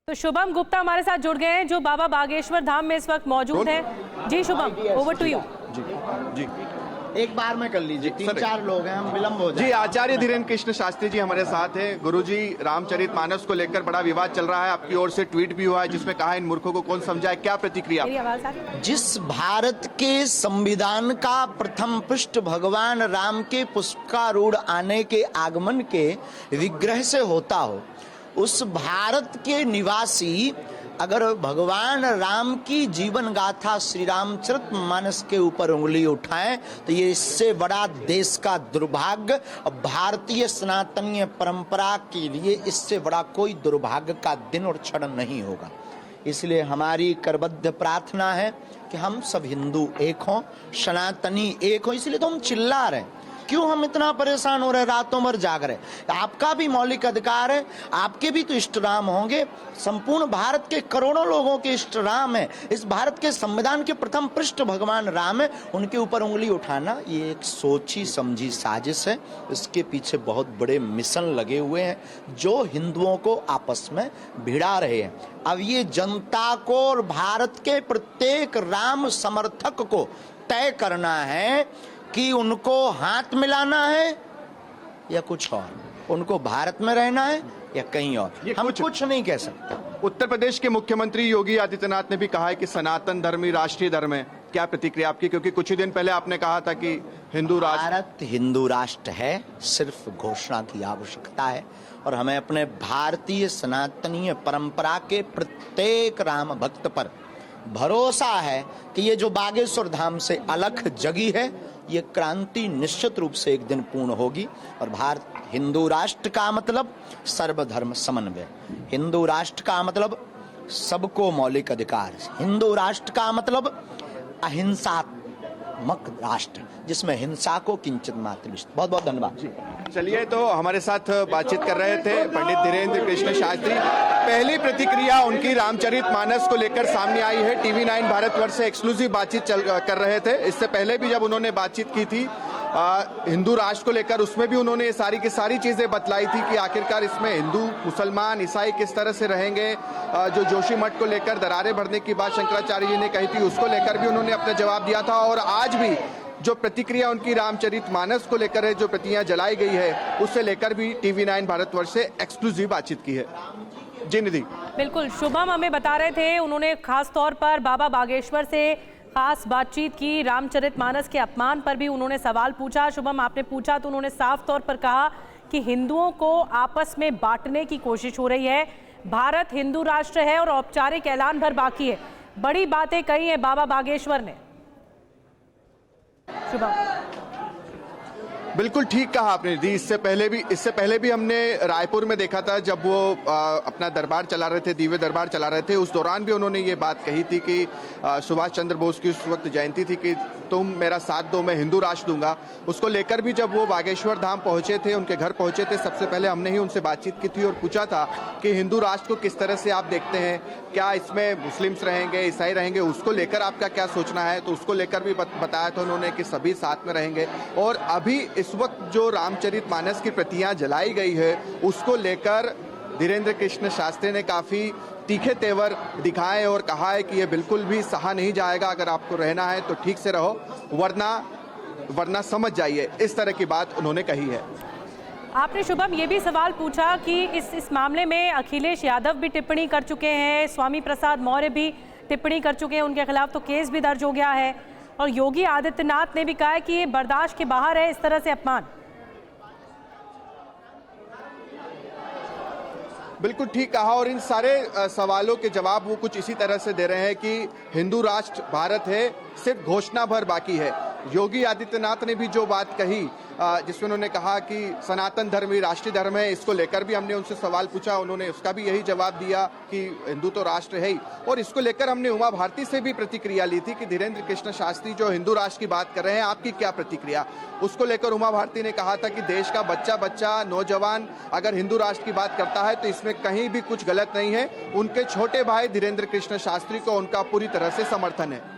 तो शुभम गुप्ता हमारे साथ जुड़ गए हैं जो बाबा बागेश्वर धाम में इस वक्त मौजूद हैं। जी शुभम, ओवर टू यू। जी जी एक बार में कर लीजिए, 3-4 लोग हैं, हम विलंब हो जाए। जी, आचार्य धीरेन्द्र कृष्ण शास्त्री जी हमारे साथ हैं। गुरुजी, रामचरितमानस को लेकर बड़ा विवाद चल रहा है, आपकी ओर से ट्वीट भी हुआ है जिसमें कहा इन मूर्खों को कौन समझाए, क्या प्रतिक्रिया? मेरी आवाज आ रही है? जिस भारत के संविधान का प्रथम पृष्ठ भगवान राम के पुष्पारूढ़ आने के आगमन के विग्रह से होता हो, उस भारत के निवासी अगर भगवान राम की जीवन गाथा श्री रामचरितमानस के ऊपर उंगली उठाएं तो ये इससे बड़ा देश का दुर्भाग्य और भारतीय सनातनीय परंपरा के लिए इससे बड़ा कोई दुर्भाग्य का दिन और क्षण नहीं होगा। इसलिए हमारी करबद्ध प्रार्थना है कि हम सब हिंदू एक हों, सनातनी एक हों। इसलिए तो हम चिल्ला रहे हैं। क्यों हम इतना परेशान हो रहे, रातों भर जाग रहे? आपका भी मौलिक अधिकार है, आपके भी तो इष्ट राम होंगे। संपूर्ण भारत के करोड़ों लोगों के इष्ट राम है। इस भारत के संविधान के प्रथम पृष्ठ भगवान राम है, उनके ऊपर उंगली उठाना ये एक सोची समझी साजिश है। इसके पीछे बहुत बड़े मिशन लगे हुए हैं जो हिंदुओं को आपस में भिड़ा रहे हैं। अब ये जनता को और भारत के प्रत्येक राम समर्थक को तय करना है कि उनको हाथ मिलाना है या कुछ और, उनको भारत में रहना है या कहीं और। हम कुछ नहीं कह सकते। उत्तर प्रदेश के मुख्यमंत्री योगी आदित्यनाथ ने भी कहा है कि सनातन धर्म ही राष्ट्रीय धर्म है। क्या प्रतिक्रिया आपकी? क्योंकि कुछ ही दिन पहले आपने कहा था कि हिंदू राष्ट्र, भारत हिंदू राष्ट्र है, सिर्फ घोषणा की आवश्यकता है। और हमें अपने भारतीय सनातनीय परंपरा के प्रत्येक राम भक्त पर भरोसा है कि ये जो बागेश्वर धाम से अलख जगी है, ये क्रांति निश्चित रूप से एक दिन पूर्ण होगी। और भारत हिंदू राष्ट्र का मतलब सर्वधर्म समन्वय, हिंदू राष्ट्र का मतलब सबको मौलिक अधिकार, हिंदू राष्ट्र का मतलब अहिंसात्मक राष्ट्र जिसमें हिंसा को किंचित मात्र। बहुत बहुत धन्यवाद। चलिए, तो हमारे साथ बातचीत कर रहे थे पंडित धीरेन्द्र कृष्ण शास्त्री। पहली प्रतिक्रिया उनकी रामचरितमानस को लेकर सामने आई है। टीवी 9 भारतवर्ष से एक्सक्लूसिव बातचीत कर रहे थे। इससे पहले भी जब उन्होंने बातचीत की थी हिंदू राष्ट्र को लेकर, उसमें भी उन्होंने ये सारी की सारी चीजें बतलाई थी कि आखिरकार इसमें हिंदू, मुसलमान, ईसाई किस तरह से रहेंगे। जो जोशी मठ को लेकर दरारें भरने की बात शंकराचार्य जी ने कही थी, उसको लेकर भी उन्होंने अपना जवाब दिया था। और आज भी जो प्रतिक्रिया उनकी रामचरितमानस को लेकर है, जो प्रतियां जलाई गई है, उससे लेकर भी टीवी 9 भारतवर्ष से एक्सक्लूसिव बातचीत की है। जी निधि। बिल्कुल, शुभम हमें बता रहे थे, उन्होंने खास तौर पर बाबा बागेश्वर से खास बातचीत की। रामचरितमानस के अपमान पर भी उन्होंने सवाल पूछा। शुभम, आपने पूछा तो उन्होंने साफ तौर पर कहा कि हिंदुओं को आपस में बांटने की कोशिश हो रही है। भारत हिंदू राष्ट्र है और औपचारिक ऐलान भर बाकी है। बड़ी बातें कही है बाबा बागेश्वर ने। शुभम, बिल्कुल ठीक कहा आपने दी। इससे पहले भी हमने रायपुर में देखा था जब वो अपना दरबार चला रहे थे, दिव्य दरबार चला रहे थे। उस दौरान भी उन्होंने ये बात कही थी कि सुभाष चंद्र बोस की उस वक्त जयंती थी कि तुम मेरा साथ दो, मैं हिंदू राष्ट्र दूंगा। उसको लेकर भी जब वो बागेश्वर धाम पहुंचे थे, उनके घर पहुंचे थे, सबसे पहले हमने ही उनसे बातचीत की थी और पूछा था कि हिंदू राष्ट्र को किस तरह से आप देखते हैं, क्या इसमें मुस्लिम्स रहेंगे, ईसाई रहेंगे, उसको लेकर आपका क्या सोचना है। तो उसको लेकर भी बताया था उन्होंने कि सभी साथ में रहेंगे। और अभी इस वक्त जो रामचरितमानस की प्रतियां जलाई गई है, उसको लेकर धीरेन्द्र कृष्ण शास्त्री ने काफी तीखे तेवर दिखाए और कहा है कि ये बिल्कुल भी सहा नहीं जाएगा। अगर आपको रहना है तो ठीक से रहो, वरना समझ जाइए। इस तरह की बात उन्होंने कही है। आपने शुभम ये भी सवाल पूछा कि इस मामले में अखिलेश यादव भी टिप्पणी कर चुके हैं, स्वामी प्रसाद मौर्य भी टिप्पणी कर चुके हैं, उनके खिलाफ तो केस भी दर्ज हो गया है। और योगी आदित्यनाथ ने भी कहा है कि ये बर्दाश्त के बाहर है इस तरह से अपमान। बिल्कुल ठीक कहा। और इन सारे सवालों के जवाब वो कुछ इसी तरह से दे रहे हैं कि हिंदू राष्ट्र भारत है, सिर्फ घोषणा भर बाकी है। योगी आदित्यनाथ ने भी जो बात कही, जिसमें उन्होंने कहा कि सनातन धर्म ही राष्ट्रीय धर्म है, इसको लेकर भी हमने उनसे सवाल पूछा, उन्होंने उसका भी यही जवाब दिया कि हिंदू तो राष्ट्र है ही। और इसको लेकर हमने उमा भारती से भी प्रतिक्रिया ली थी कि धीरेन्द्र कृष्ण शास्त्री जो हिंदू राष्ट्र की बात कर रहे हैं, आपकी क्या प्रतिक्रिया। उसको लेकर उमा भारती ने कहा था कि देश का बच्चा नौजवान अगर हिंदू राष्ट्र की बात करता है तो इसमें कहीं भी कुछ गलत नहीं है। उनके छोटे भाई धीरेन्द्र कृष्ण शास्त्री को उनका पूरी तरह से समर्थन है।